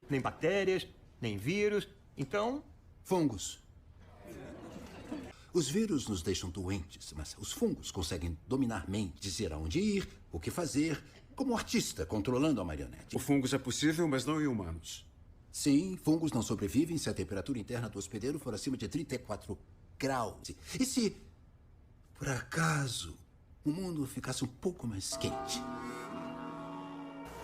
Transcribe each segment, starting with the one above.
Nem bactérias, nem vírus. Então... Fungos. Os vírus nos deixam doentes, mas os fungos conseguem dominar mentes, dizer aonde ir, o que fazer, como um artista controlando a marionete. O fungos é possível, mas não em humanos. Sim, fungos não sobrevivem se a temperatura interna do hospedeiro for acima de 34 graus. E se, por acaso, o mundo ficasse um pouco mais quente?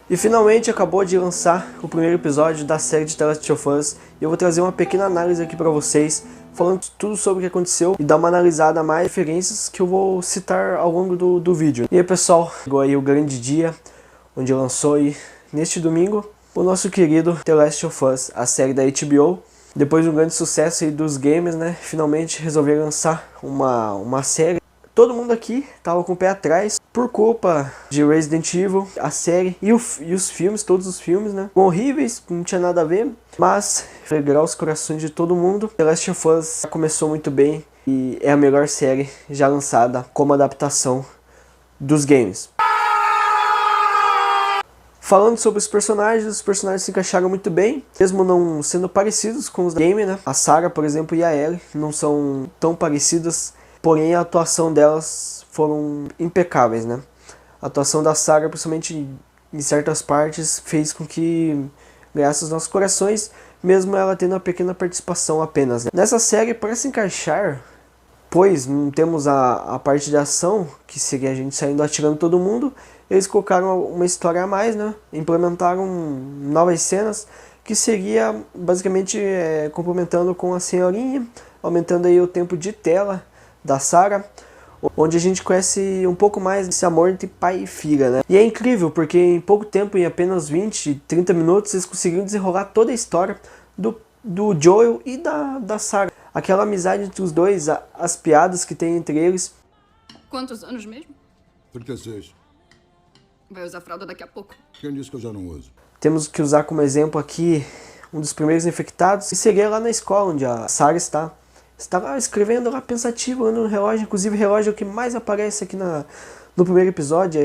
E finalmente acabou de lançar o primeiro episódio da série de The Last of Us. E eu vou trazer uma pequena análise aqui pra vocês, falando tudo sobre o que aconteceu e dar uma analisada a mais referências que eu vou citar ao longo do vídeo. E aí pessoal, chegou aí o grande dia, onde lançou aí, neste domingo, o nosso querido The Last of Us, a série da HBO. Depois de um grande sucesso aí dos games, né, finalmente resolveram lançar uma série. Todo mundo aqui tava com o pé atrás por culpa de Resident Evil, a série e os filmes, todos os filmes, né? Horríveis, não tinha nada a ver, mas alegrar os corações de todo mundo. The Last of Us começou muito bem e é a melhor série já lançada como adaptação dos games. Falando sobre os personagens se encaixaram muito bem, mesmo não sendo parecidos com os games, né? A Sarah, por exemplo, e a Ellie não são tão parecidas. Porém, a atuação delas foram impecáveis, né? A atuação da Sarah, principalmente em certas partes, fez com que ganhasse os nossos corações, mesmo ela tendo uma pequena participação apenas, né? Nessa série, para se encaixar, pois não temos a parte de ação, que seria a gente saindo atirando todo mundo, eles colocaram uma história a mais, né? Implementaram novas cenas, que seria basicamente complementando com a senhorinha, aumentando aí o tempo de tela da Sarah, onde a gente conhece um pouco mais desse amor entre pai e filha, né? E é incrível, porque em pouco tempo, em apenas 20, 30 minutos, eles conseguiram desenrolar toda a história do Joel e da Sarah. Aquela amizade entre os dois, as piadas que tem entre eles. Quantos anos mesmo? 36. Vai usar fralda daqui a pouco. Quem disse que eu já não uso? Temos que usar como exemplo aqui um dos primeiros infectados, que seria lá na escola, onde a Sarah está. Estava escrevendo lá pensativo, olhando no relógio, inclusive o relógio é o que mais aparece aqui no primeiro episódio.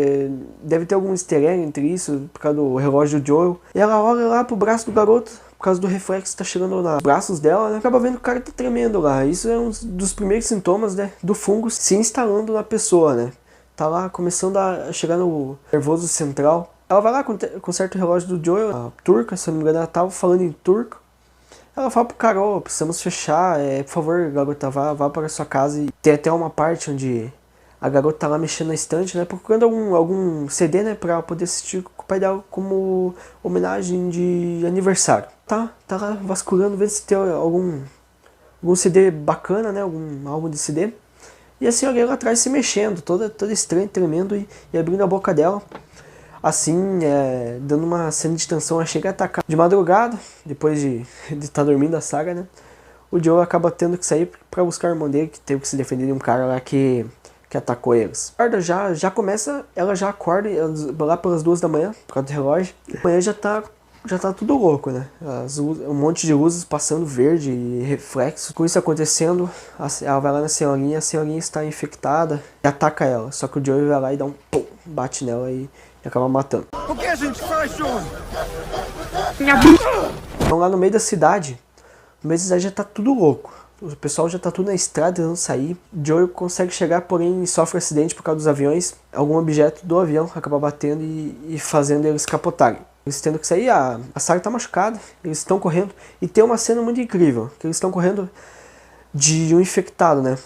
Deve ter algum easter egg entre isso, por causa do relógio do Joel. E ela olha lá pro braço do garoto, por causa do reflexo que tá chegando nos braços dela, né? Acaba vendo que o cara tá tremendo lá. Isso é um dos primeiros sintomas, né, do fungo se instalando na pessoa, né? Tá lá começando a chegar no nervoso central. Ela vai lá, conserta o relógio do Joel, a turca, se não me engano, ela tava falando em turco. Ela fala pro cara, ó, precisamos fechar, por favor, garota, vá para a sua casa. E tem até uma parte onde a garota tá lá mexendo na estante, né, procurando algum CD, né, pra poder assistir com o pai dela como homenagem de aniversário. Tá lá vasculhando, vendo se tem algum CD bacana, né, algum álbum de CD. E a senhora lá atrás se mexendo, toda estranha, tremendo e abrindo a boca dela. Assim, dando uma cena de tensão, ela chega a atacar. De madrugada, depois de estar dormindo a Sarah, né? O Joel acaba tendo que sair para buscar o irmão dele, que teve que se defender de um cara lá que atacou eles. Já começa, ela já acorda lá pelas 2 da manhã, por causa do relógio. Amanhã já tá tudo louco, né? Um monte de luzes passando verde e reflexo. Com isso acontecendo, ela vai lá na senhorinha, a senhorinha está infectada e ataca ela. Só que o Joel vai lá e dá um pum, bate nela e acaba matando. O que a gente faz, John? Então lá no meio da cidade já tá tudo louco. O pessoal já tá tudo na estrada tentando sair. Joel consegue chegar, porém sofre acidente por causa dos aviões. Algum objeto do avião acaba batendo e fazendo eles capotarem. Eles tendo que sair, a Sarah tá machucada, eles estão correndo. E tem uma cena muito incrível, que eles estão correndo de um infectado, né?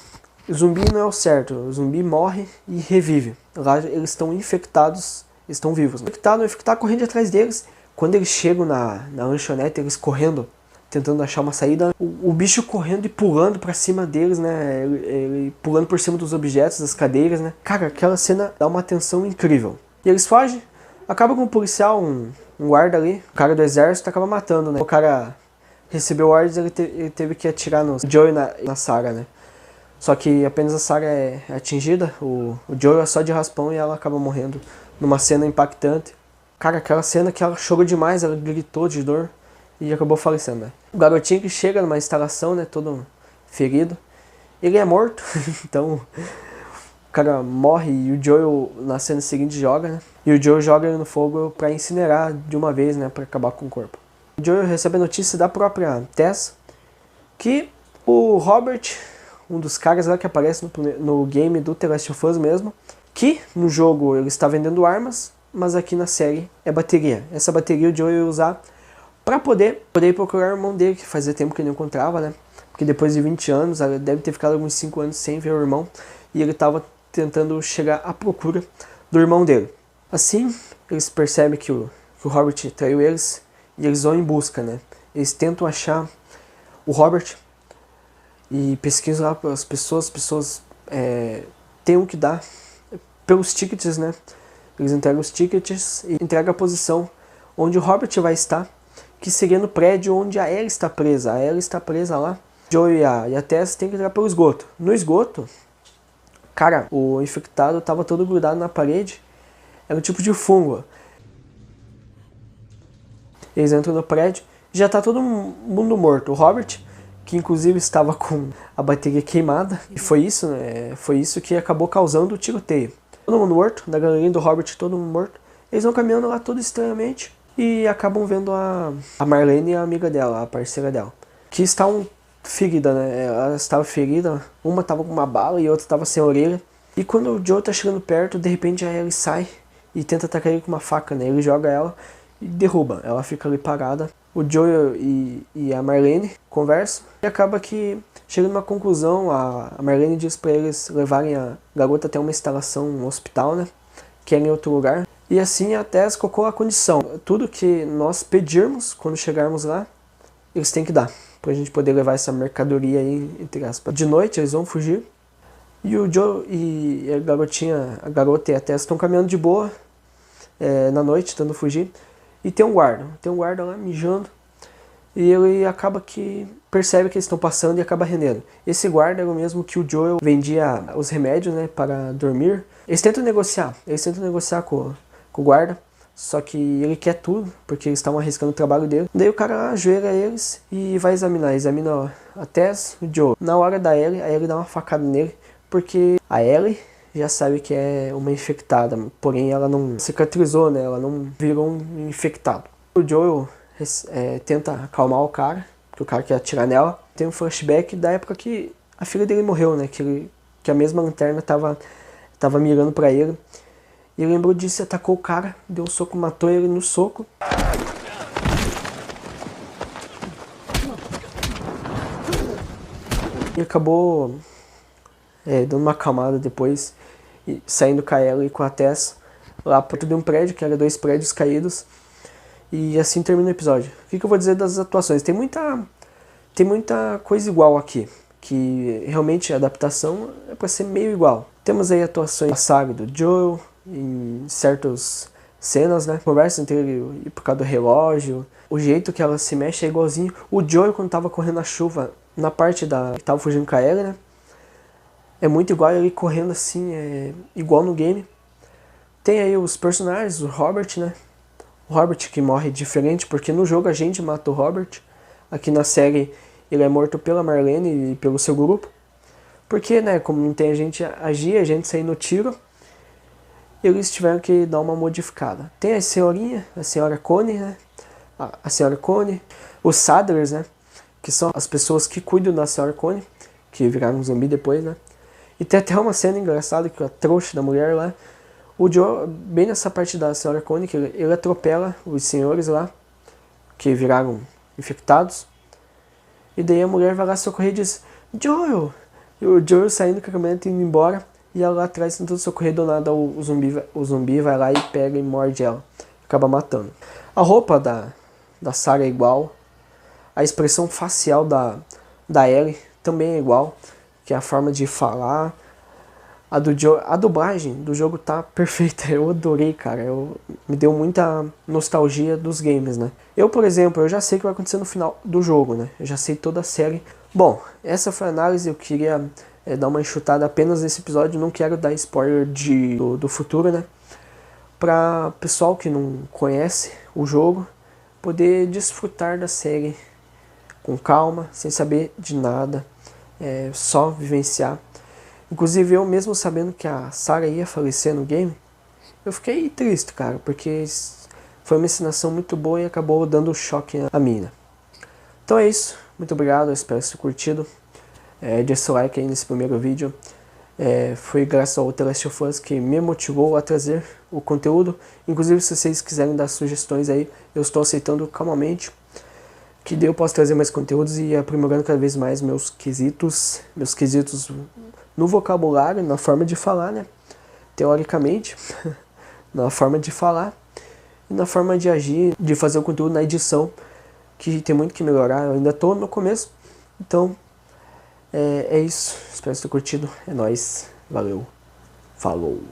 O zumbi não é o certo, o zumbi morre e revive. Lá eles estão infectados, estão vivos. Né? O infectado correndo atrás deles. Quando eles chegam na lanchonete, eles correndo, tentando achar uma saída. O bicho correndo e pulando pra cima deles, né? Ele pulando por cima dos objetos, das cadeiras, né? Cara, aquela cena dá uma tensão incrível. E eles fogem, acaba com um policial, um guarda ali, o cara do exército acaba matando, né? O cara recebeu ordens, ele teve que atirar no Joel e na Sarah, né? Só que apenas a Sarah é atingida, o Joel é só de raspão e ela acaba morrendo numa cena impactante. Cara, aquela cena que ela chorou demais, ela gritou de dor e acabou falecendo, né? O garotinho que chega numa instalação, né, todo ferido, ele é morto, então o cara morre e o Joel na cena seguinte joga, né? E o Joel joga ele no fogo pra incinerar de uma vez, né, pra acabar com o corpo. O Joel recebe a notícia da própria Tess que o Robert, um dos caras lá que aparece no game do The Last of Us mesmo, que no jogo ele está vendendo armas, mas aqui na série é bateria. Essa bateria o Joel ia usar para poder ir procurar o irmão dele, que fazia tempo que ele não encontrava, né? Porque depois de 20 anos, ele deve ter ficado alguns 5 anos sem ver o irmão, e ele estava tentando chegar à procura do irmão dele. Assim, eles percebem que o Robert traiu eles, e eles vão em busca, né? Eles tentam achar o Robert e pesquisam lá pelas pessoas, as pessoas têm que dar pelos tickets, né? Eles entregam os tickets e entregam a posição onde o Robert vai estar, que seria no prédio onde a Ellie está presa. A Ellie está presa lá. Joel e a Tess têm que entrar pelo esgoto. No esgoto, cara, o infectado estava todo grudado na parede. Era um tipo de fungo. Eles entram no prédio, já está todo mundo morto. O Robert, que inclusive estava com a bateria queimada, e foi isso, né? Foi isso que acabou causando o tiroteio. Todo mundo morto, na galeria do Robert, todo mundo morto. Eles vão caminhando lá todo estranhamente e acabam vendo a Marlene e a amiga dela, a parceira dela, que estavam ferida, né? Ela estava ferida, uma estava com uma bala e a outra estava sem orelha. E quando o Joe tá chegando perto, de repente a Ellie sai e tenta atacar ele com uma faca, né? Ele joga ela e derruba. Ela fica ali parada. O Joel e a Marlene conversam e acaba que chega numa conclusão. A Marlene diz para eles levarem a garota até uma instalação, um hospital, né? Que é em outro lugar. E assim a Tess colocou a condição. Tudo que nós pedirmos quando chegarmos lá, eles têm que dar. Pra gente poder levar essa mercadoria aí, entre aspas. De noite eles vão fugir. E o Joe e a garota e a Tess estão caminhando de boa na noite, tentando fugir. E tem um guarda lá mijando. E ele acaba que percebe que eles estão passando e acaba rendendo. Esse guarda era o mesmo que o Joel vendia os remédios, né, para dormir. Eles tentam negociar com o guarda. Só que ele quer tudo, porque eles estavam arriscando o trabalho dele. Daí o cara ajoelha eles e vai examina a Tess e o Joel. Na hora da Ellie, a Ellie dá uma facada nele, porque a Ellie já sabe que é uma infectada, porém ela não cicatrizou, né? Ela não virou um infectado. O Joel tenta acalmar o cara, porque o cara quer atirar nela. Tem um flashback da época que a filha dele morreu, né? Que a mesma lanterna tava mirando pra ele. E ele lembrou disso, atacou o cara, deu um soco, matou ele no soco. E acabou dando uma acalmada depois, e saindo com a Ellie e com a Tess lá perto de um prédio, que era 2 prédios caídos. E assim termina o episódio. O que eu vou dizer das atuações? Tem muita coisa igual aqui, que realmente a adaptação é para ser meio igual. Temos aí atuações da saga do Joel, em certas cenas, né? Conversa entre ele e por causa do relógio. O jeito que ela se mexe é igualzinho. O Joel, quando tava correndo na chuva, na parte que tava fugindo com a Ellie, né? É muito igual ele correndo assim, igual no game. Tem aí os personagens, o Robert, né? O Robert que morre diferente, porque no jogo a gente mata o Robert. Aqui na série ele é morto pela Marlene e pelo seu grupo. Porque, né, como não tem a gente agir, a gente sair no tiro, eles tiveram que dar uma modificada. Tem a senhorinha, a senhora Connie, né? A senhora Connie, os Saddlers, né? Que são as pessoas que cuidam da senhora Connie, que viraram um zumbi depois, né? E tem até uma cena engraçada que a trouxa da mulher lá, o Joe, bem nessa parte da senhora Connie, que ele atropela os senhores lá, que viraram infectados. E daí a mulher vai lá socorrer e diz, Joel! E o Joel saindo com a caminhonete indo embora. E ela lá atrás tentando socorrer, do nada o zumbi vai lá e pega e morde ela. Acaba matando. A roupa da Sarah é igual. A expressão facial da Ellie também é igual. Que é a forma de falar. A dublagem do jogo tá perfeita. Eu adorei, cara. Me deu muita nostalgia dos games, né? Eu, por exemplo, eu já sei o que vai acontecer no final do jogo, né? Eu já sei toda a série. Bom, essa foi a análise. Eu queria dar uma enxutada apenas nesse episódio. Não quero dar spoiler do futuro, né? Pra pessoal que não conhece o jogo poder desfrutar da série com calma, sem saber de nada, só vivenciar. Inclusive eu mesmo sabendo que a Sarah ia falecer no game, eu fiquei triste, cara, porque Foi uma encenação muito boa e acabou dando um choque a mim, né? Então é isso. Muito obrigado, eu espero que vocês tenham curtido. Deixa seu like aí nesse primeiro vídeo. Foi graças ao The Last of Us que me motivou a trazer o conteúdo. Inclusive, se vocês quiserem dar sugestões aí, eu estou aceitando calmamente. Que daí eu posso trazer mais conteúdos e aprimorando cada vez mais meus quesitos no vocabulário, na forma de falar, né? Teoricamente, na forma de falar e na forma de agir, de fazer o conteúdo na edição, que tem muito que melhorar. Eu ainda estou no começo, então é isso. Espero que vocês tenham curtido. É nóis. Valeu. Falou.